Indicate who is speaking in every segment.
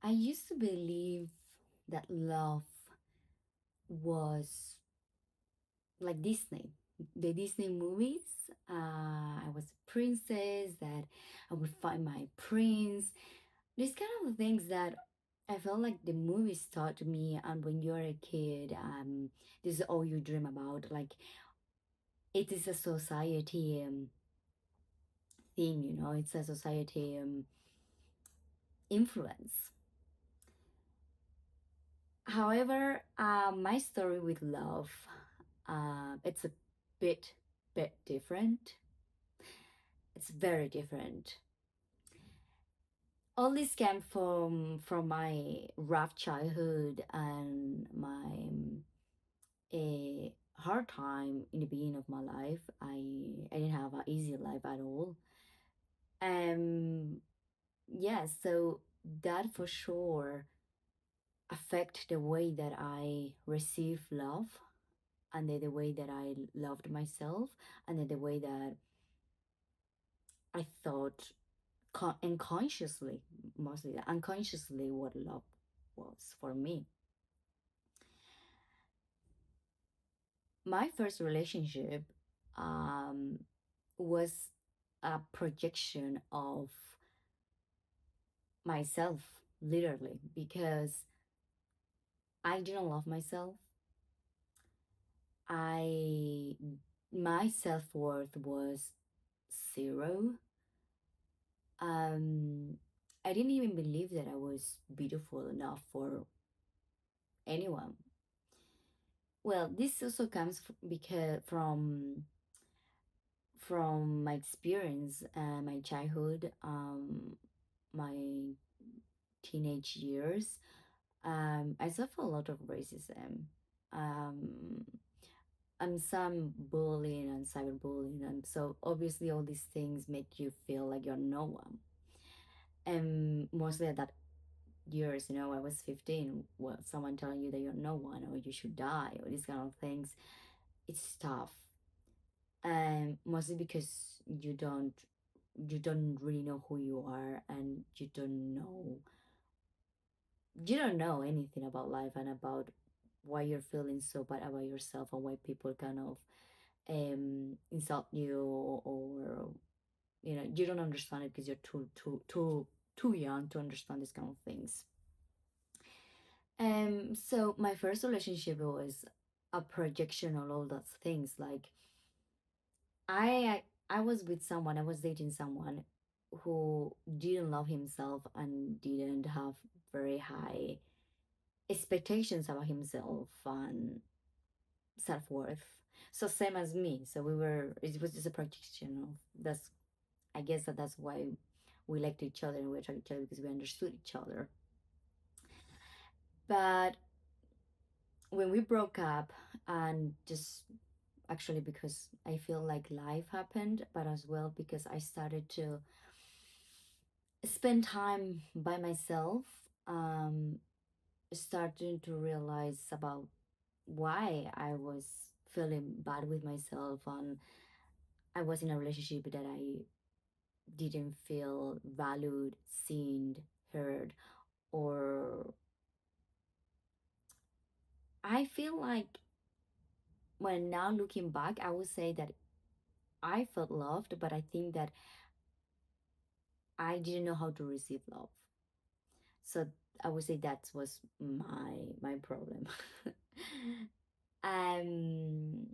Speaker 1: I used to believe that love was like Disney, the Disney movies. I was a princess, that I would find my prince. These kind of things that I felt like the movies taught me. And when you're a kid, this is all you dream about. Like it is a society thing, it's a society influence. However, my story with love, it's a bit different. It's very different. All this came from my rough childhood and my a hard time in the beginning of my life. I didn't have an easy life at all. Um, yeah, so that for sure affect the way that I receive love, and the way that I loved myself, and the way that I thought unconsciously, mostly unconsciously, what love was for me. My first relationship um, was a projection of myself, literally, because I didn't love myself. I My self-worth was zero. um I didn't even believe that I was beautiful enough for anyone. Well, this also comes because from my experience, my childhood, my teenage years. I suffer a lot of racism, um, and some bullying and cyberbullying, and so obviously all these things make you feel like you're no one. And mostly at that years, I was 15. Well, someone telling you that you're no one or you should die or these kind of things, it's tough. And mostly because you don't really know who you are, and you don't know anything about life and about why you're feeling so bad about yourself, and why people kind of insult you, or you don't understand it because you're too young to understand these kind of things. So my first relationship was a projection of all those things. Like I was with someone, I was dating someone who didn't love himself and didn't have very high expectations about himself and self-worth. So same as me. So it was just a projection of that's I guess that's why we liked each other and we attracted each other, because we understood each other. But when we broke up, and just actually because I feel like life happened, but as well because I started to spend time by myself, um, starting to realize about why I was feeling bad with myself, and I was in a relationship that I didn't feel valued, seen, heard, or I feel like when now looking back, I would say that I felt loved, but I think that I didn't know how to receive love. So I would say that was my problem. um,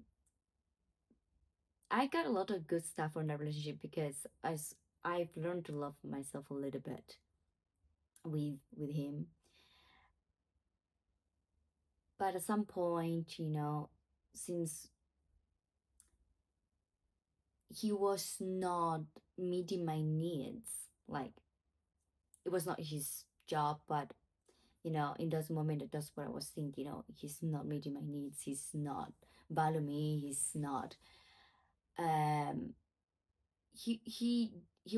Speaker 1: I got a lot of good stuff from that relationship because I've learned to love myself a little bit with him. But at some point, since he was not meeting my needs, like it was not his job, but in those moments, that's what I was thinking. He's not meeting my needs. He's not value me. He's not. Um. He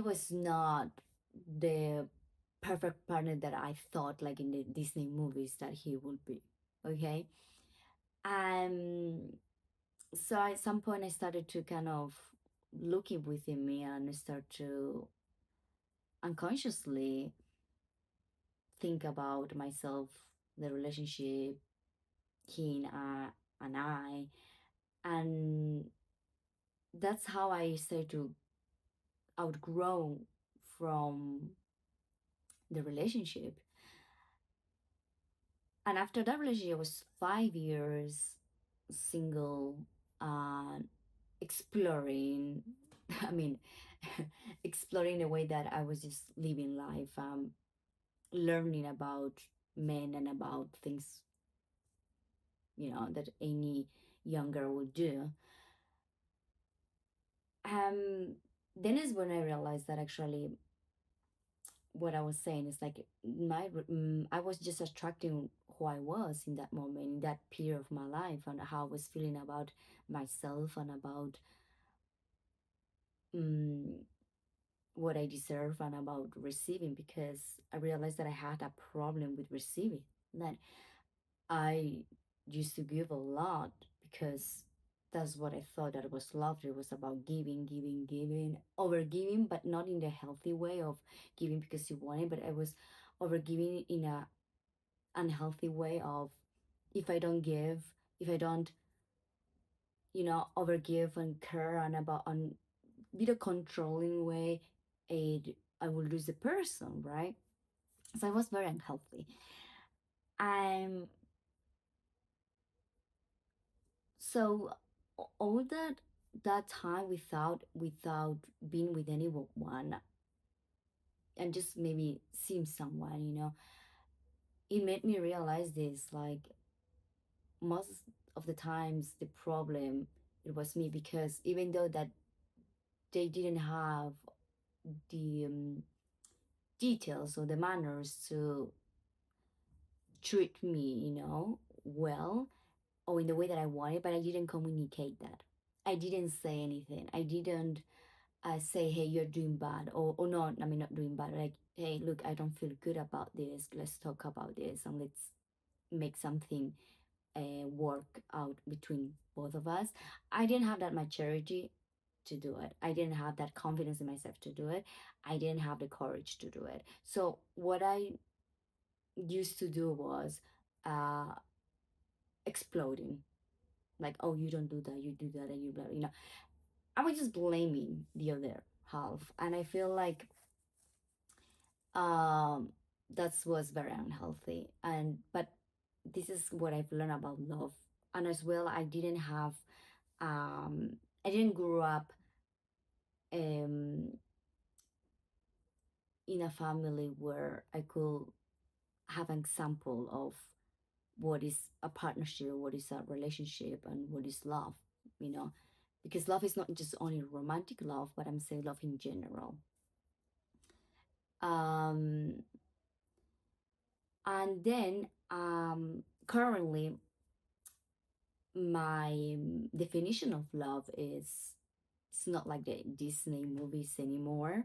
Speaker 1: was not the perfect partner that I thought, like in the Disney movies, that he would be. Okay. Um. So at some point, I started to kind of looking within me and start to unconsciously think about myself, the relationship, he and I, and that's how I started to outgrow from the relationship. And after that relationship, I was 5 years single, uh, exploring. I mean, exploring the way that I was just living life, learning about men and about things, that any young girl would do. Um, then is when I realized that actually what I was saying is like I was just attracting who I was in that moment, in that period of my life, and how I was feeling about myself and about um, what I deserve and about receiving, because I realized that I had a problem with receiving. That I used to give a lot because that's what I thought that was love. It was about giving, giving, giving, over giving, but not in the healthy way of giving because you want it, but I was over giving in a unhealthy way of, if I don't give, if I don't, overgive and care and about on with a controlling way, I will lose the person, right? So I was very unhealthy. I'm so all that time without being with anyone and just maybe seeing someone, it made me realize this, like, most of the times the problem, it was me, because even though that they didn't have the details or the manners to treat me, well, or in the way that I wanted, but I didn't communicate that. I didn't say anything. I didn't say, hey, you're doing bad, or no, I mean, not doing bad. Like, hey, look, I don't feel good about this. Let's talk about this and let's make something work out between both of us. I didn't have that maturity to do it. I didn't have that confidence in myself to do it. I didn't have the courage to do it. So what I used to do was uh, exploding. Like, oh, you don't do that, you do that, and you blah, I was just blaming the other half, and I feel like um that was very unhealthy. And but this is what I've learned about love. And as well, I didn't grow up um in a family where I could have an example of what is a partnership, what is a relationship, and what is love, you know because love is not just only romantic love, but I'm saying love in general. um and then currently my definition of love is, it's not like the Disney movies anymore,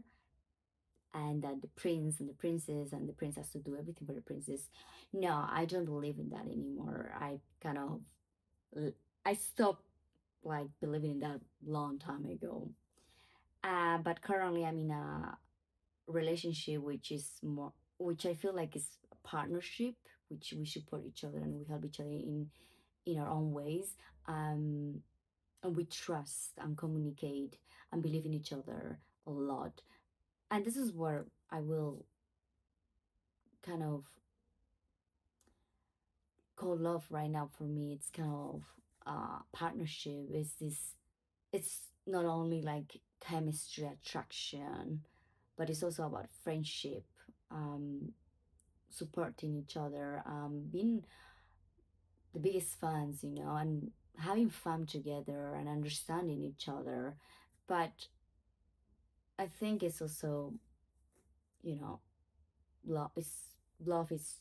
Speaker 1: and that the prince and the princess and the prince has to do everything for the princess. No, I don't believe in that anymore. I stopped like believing in that long time ago. But currently I'm in a relationship which I feel like is a partnership, which we support each other and we help each other in our own ways. Um, and we trust and communicate and believe in each other a lot. And this is where I will kind of call love right now. For me, it's kind of partnership. It's not only like chemistry, attraction, but it's also about friendship, um, supporting each other, being the biggest fans, and having fun together and understanding each other. But I think it's also, you know, love is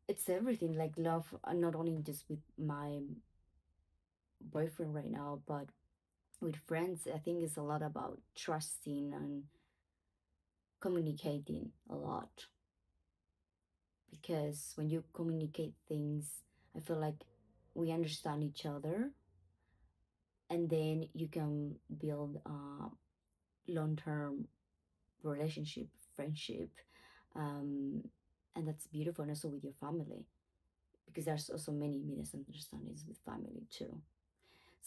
Speaker 1: it's everything. Like love, not only just with my boyfriend right now, but with friends. I think it's a lot about trusting and communicating a lot, because when you communicate things, I feel like we understand each other, and then you can build a long-term relationship, friendship, um, and that's beautiful, and also with your family, because there's also many misunderstandings with family too.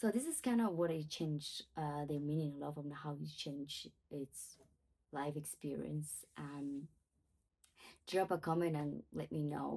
Speaker 1: So this is kind of what I changed the meaning of love and how you change its life experience. Drop a comment and let me know